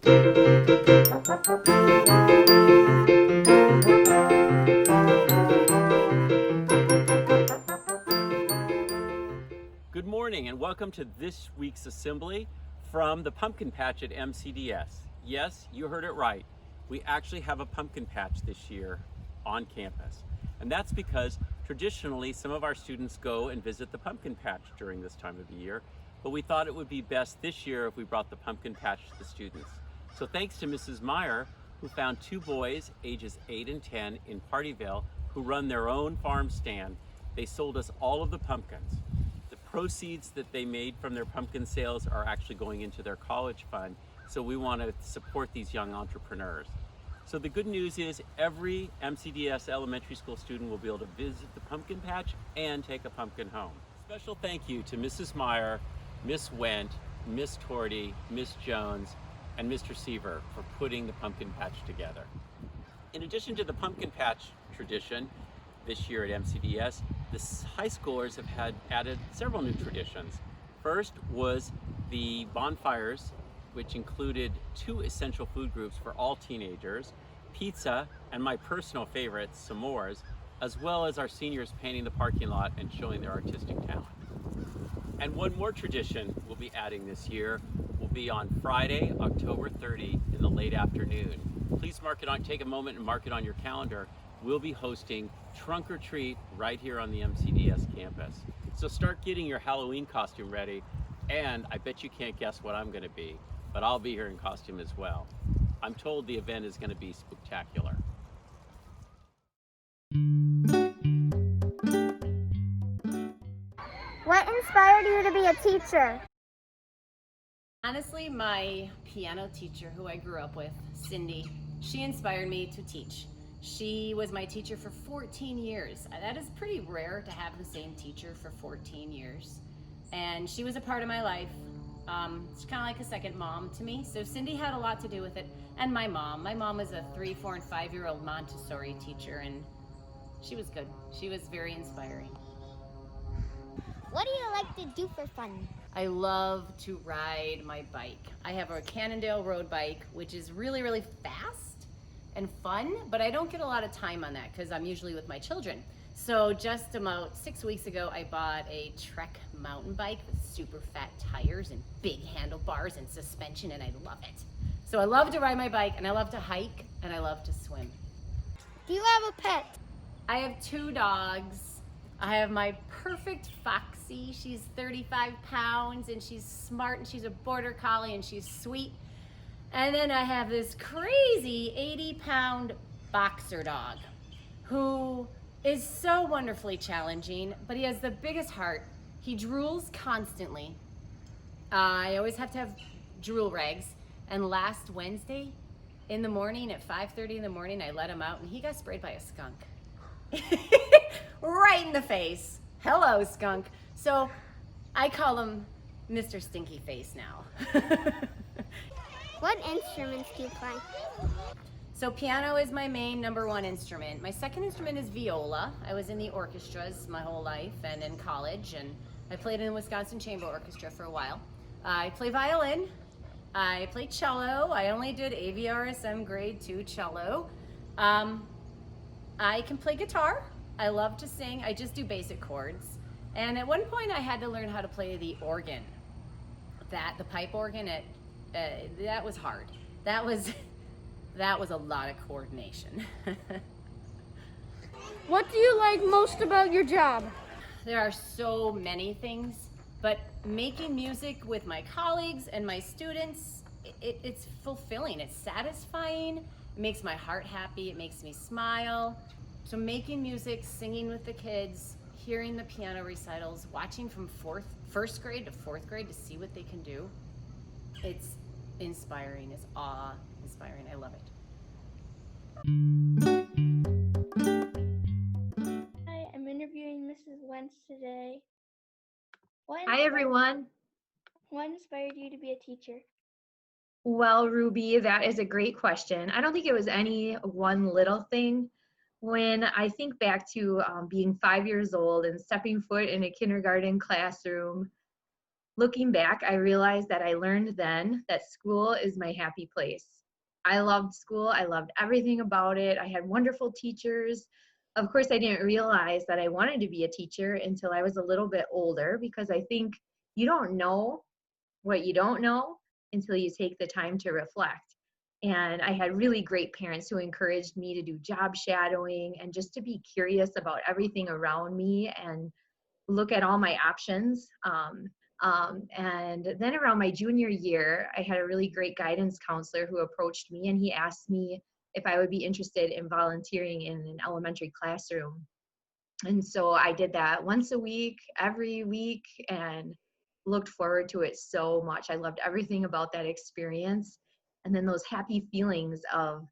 Good morning and welcome to this week's assembly from the pumpkin patch at MCDS. Yes, you heard it right. We actually have a pumpkin patch this year on campus. And that's because traditionally some of our students go and visit the pumpkin patch during this time of the year, but we thought it would be best this year if we brought the pumpkin patch to the students. So thanks to Mrs. Meyer, who found two boys ages 8 and 10 in Partyville who run their own farm stand. They sold us all of the pumpkins. The proceeds that they made from their pumpkin sales are actually going into their college fund, so we want to support these young entrepreneurs. So the good news is every MCDS elementary school student will be able to visit the pumpkin patch and take a pumpkin home. Special thank you to Mrs. Meyer, Miss Wendt, Miss Torty, Miss Jones, and Mr. Seaver for putting the pumpkin patch together. In addition to the pumpkin patch tradition this year at MCDS, the high schoolers have added several new traditions. First was the bonfires, which included 2 essential food groups for all teenagers, pizza, and my personal favorite, s'mores, as well as our seniors painting the parking lot and showing their artistic talent. And one more tradition we'll be adding this year will be on Friday, October 30 in the late afternoon. Please take a moment and mark it on your calendar. We'll be hosting Trunk or Treat right here on the MCDS campus. So start getting your Halloween costume ready, and I bet you can't guess what I'm gonna be, but I'll be here in costume as well. I'm told the event is gonna be spectacular. What inspired you to be a teacher? Honestly, my piano teacher who I grew up with, Cindy, she inspired me to teach. She was my teacher for 14 years. That is pretty rare to have the same teacher for 14 years. And she was a part of my life. She's kind of like a second mom to me. So Cindy had a lot to do with it. And my mom. My mom was a 3, 4, and 5-year-old Montessori teacher, and she was good. She was very inspiring. What do you like to do for fun? I love to ride my bike. I have a Cannondale road bike, which is really, really fast and fun, but I don't get a lot of time on that because I'm usually with my children. So just about 6 weeks ago, I bought a Trek mountain bike with super fat tires and big handlebars and suspension, and I love it. So I love to ride my bike, and I love to hike, and I love to swim. Do you have a pet? I have 2 dogs. I have my perfect Foxy. She's 35 pounds, and she's smart, and she's a border collie, and she's sweet. And then I have this crazy 80-pound boxer dog who is so wonderfully challenging, but he has the biggest heart. He drools constantly. I always have to have drool rags. And last Wednesday in the morning at 5:30 in the morning, I let him out and he got sprayed by a skunk. Right in the face. Hello, skunk. So I call him Mr. Stinky Face now. What instruments do you play? So piano is my main number 1 instrument. My second instrument is viola. I was in the orchestras my whole life and in college, and I played in the Wisconsin Chamber Orchestra for a while. I play violin. I play cello. I only did AVRSM grade 2 cello. I can play guitar. I love to sing. I just do basic chords. And at one point I had to learn how to play the organ. The pipe organ, that was hard. That was a lot of coordination. What do you like most about your job? There are so many things, but making music with my colleagues and my students, it's fulfilling, it's satisfying, it makes my heart happy, it makes me smile. So making music, singing with the kids, hearing the piano recitals, watching from first grade to 4th grade to see what they can do, it's inspiring, it's awe-inspiring, I love it. Hi, I'm interviewing Mrs. Wentz today. Hi, everyone. What inspired you to be a teacher? Well, Ruby, that is a great question. I don't think it was any one little thing. When I think back to being 5 years old and stepping foot in a kindergarten classroom, Looking back, I realized that I learned then that school is my happy place. I loved school. I loved everything about it. I had wonderful teachers. Of course, I didn't realize that I wanted to be a teacher until I was a little bit older, because I think you don't know what you don't know until you take the time to reflect. And I had really great parents who encouraged me to do job shadowing and just to be curious about everything around me and look at all my options. And then around my junior year, I had a really great guidance counselor who approached me, and he asked me if I would be interested in volunteering in an elementary classroom. And so I did that once a week, every week, and looked forward to it so much. I loved everything about that experience. And then those happy feelings of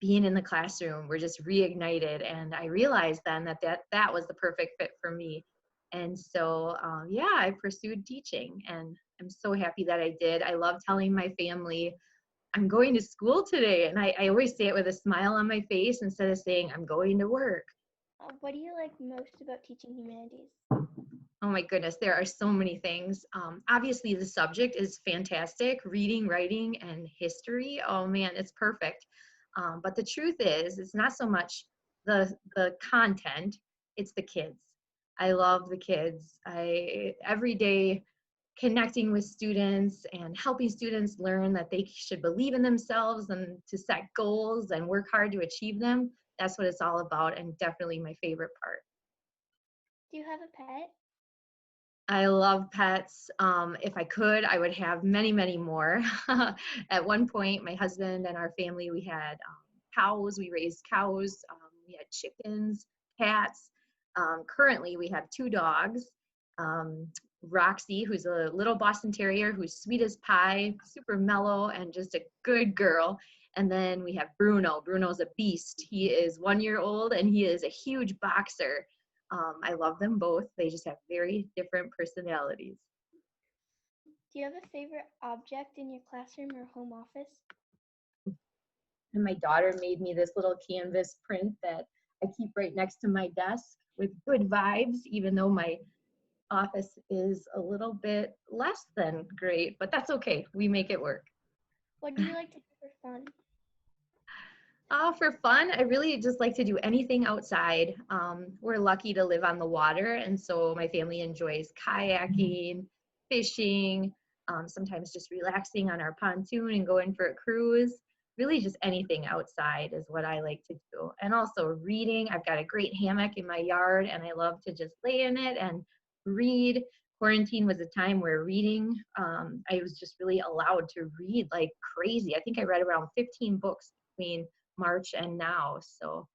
being in the classroom were just reignited. And I realized then that was the perfect fit for me. And so, yeah, I pursued teaching, and I'm so happy that I did. I love telling my family, I'm going to school today. And I always say it with a smile on my face instead of saying I'm going to work. What do you like most about teaching humanities? Oh my goodness, there are so many things. Obviously, the subject is fantastic. Reading, writing, and history. Oh man, it's perfect. But the truth is, it's not so much the content; it's the kids. I love the kids. Every day connecting with students and helping students learn that they should believe in themselves and to set goals and work hard to achieve them. That's what it's all about, and definitely my favorite part. Do you have a pet? I love pets. If I could, I would have many, many more. At one point, my husband and our family, we had cows. We raised cows. We had chickens, cats. Currently, we have two dogs. Um, Roxy, who's a little Boston Terrier, who's sweet as pie, super mellow, and just a good girl. And then we have Bruno. Bruno's a beast. He is 1 year old, and he is a huge boxer. I love them both. They just have very different personalities. Do you have a favorite object in your classroom or home office? And my daughter made me this little canvas print that I keep right next to my desk with good vibes, even though my office is a little bit less than great, but that's okay. We make it work. What do you like to do for fun? For fun, I really just like to do anything outside. We're lucky to live on the water, and so my family enjoys kayaking, fishing, sometimes just relaxing on our pontoon and going for a cruise. Really just anything outside is what I like to do. And also reading. I've got a great hammock in my yard, and I love to just lay in it and read. Quarantine was a time where reading, I was just really allowed to read like crazy. I think I read around 15 books between March and now. So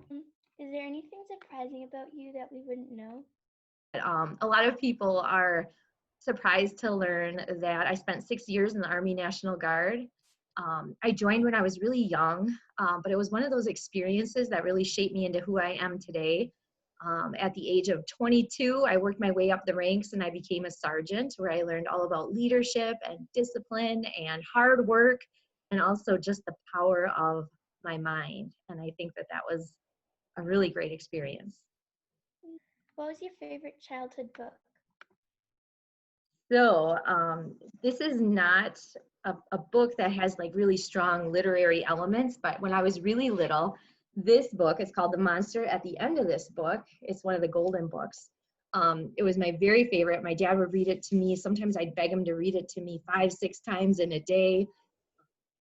Is there anything surprising about you that we wouldn't know? a lot of people are surprised to learn that I spent 6 years in the Army National Guard. I joined when I was really young, but it was one of those experiences that really shaped me into who I am today. At the age of 22, I worked my way up the ranks and I became a sergeant, where I learned all about leadership and discipline and hard work, and also just the power of my mind. And I think that was a really great experience. What was your favorite childhood book? So this is not a book that has like really strong literary elements, but when I was really little, this book is called The Monster at the End of This Book. It's one of the golden books. It was my very favorite. My dad would read it to me. Sometimes I'd beg him to read it to me 5-6 times in a day.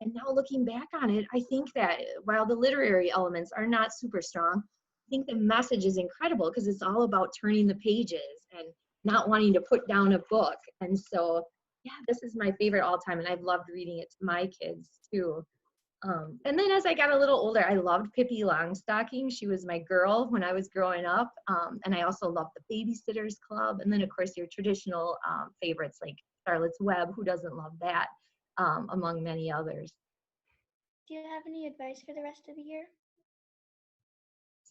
And now looking back on it, I think that while the literary elements are not super strong, I think the message is incredible because it's all about turning the pages and not wanting to put down a book. And so, yeah, this is my favorite all time, and I've loved reading it to my kids too. And then as I got a little older, I loved Pippi Longstocking. She was my girl when I was growing up. And I also loved the Babysitter's Club. And then, of course, your traditional favorites like Charlotte's Web. Who doesn't love that? Among many others. Do you have any advice for the rest of the year?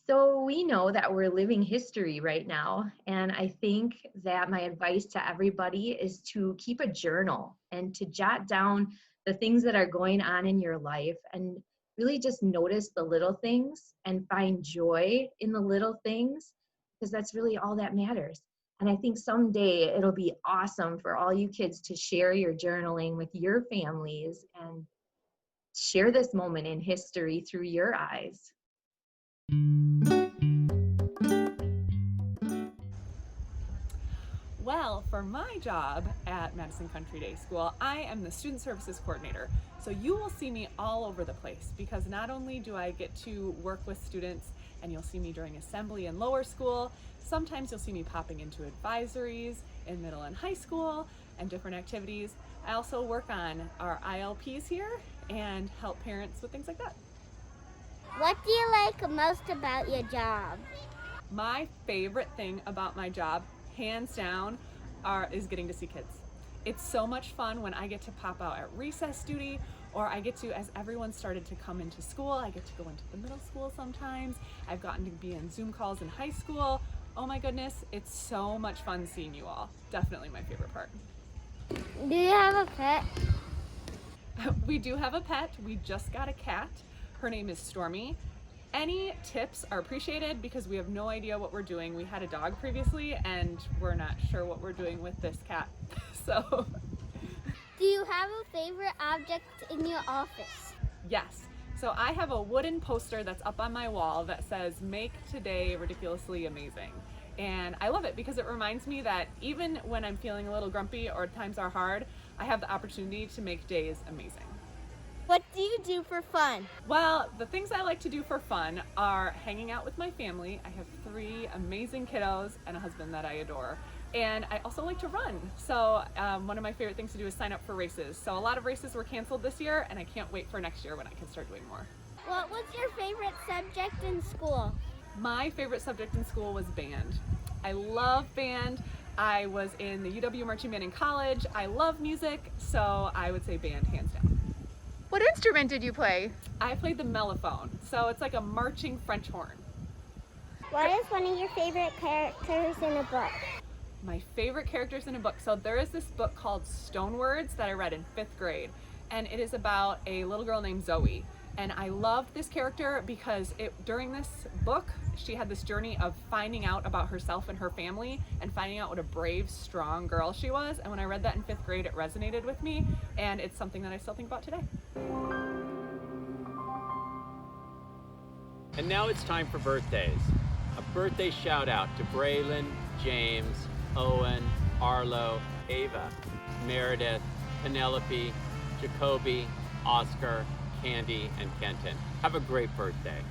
So we know that we're living history right now. And I think that my advice to everybody is to keep a journal and to jot down the things that are going on in your life and really just notice the little things and find joy in the little things, because that's really all that matters. And I think someday it'll be awesome for all you kids to share your journaling with your families and share this moment in history through your eyes. Well, for my job at Madison Country Day School, I am the Student Services Coordinator. So you will see me all over the place because not only do I get to work with students, and you'll see me during assembly in lower school, sometimes you'll see me popping into advisories in middle and high school and different activities. I also work on our ILPs here and help parents with things like that. What do you like most about your job? My favorite thing about my job, hands down, is getting to see kids. It's so much fun when I get to pop out at recess duty, or I get to, as everyone started to come into school, I get to go into the middle school sometimes. I've gotten to be in Zoom calls in high school. Oh my goodness, it's so much fun seeing you all. Definitely my favorite part. Do you have a pet? We do have a pet. We just got a cat. Her name is Stormy. Any tips are appreciated because we have no idea what we're doing. We had a dog previously and we're not sure what we're doing with this cat. So, Do you have a favorite object in your office? yes. So I have a wooden poster that's up on my wall that says, "Make today ridiculously amazing." And I love it because it reminds me that even when I'm feeling a little grumpy or times are hard, I have the opportunity to make days amazing. What do you do for fun? Well, the things I like to do for fun are hanging out with my family. I have 3 amazing kiddos and a husband that I adore. And I also like to run. So one of my favorite things to do is sign up for races. So a lot of races were canceled this year and I can't wait for next year when I can start doing more. What was your favorite subject in school? My favorite subject in school was band. I love band. I was in the UW Marching Band in college. I love music, so I would say band hands down. What instrument did you play? I played the mellophone, so it's like a marching French horn. What is one of your favorite characters in a book? My favorite characters in a book. So there is this book called Stone Words that I read in 5th grade, and it is about a little girl named Zoe. And I loved this character because during this book, she had this journey of finding out about herself and her family and finding out what a brave, strong girl she was. And when I read that in 5th grade, it resonated with me, and it's something that I still think about today. And now it's time for birthdays. A birthday shout out to Braylon, James, Owen, Arlo, Ava, Meredith, Penelope, Jacoby, Oscar, Candy, and Kenton. Have a great birthday.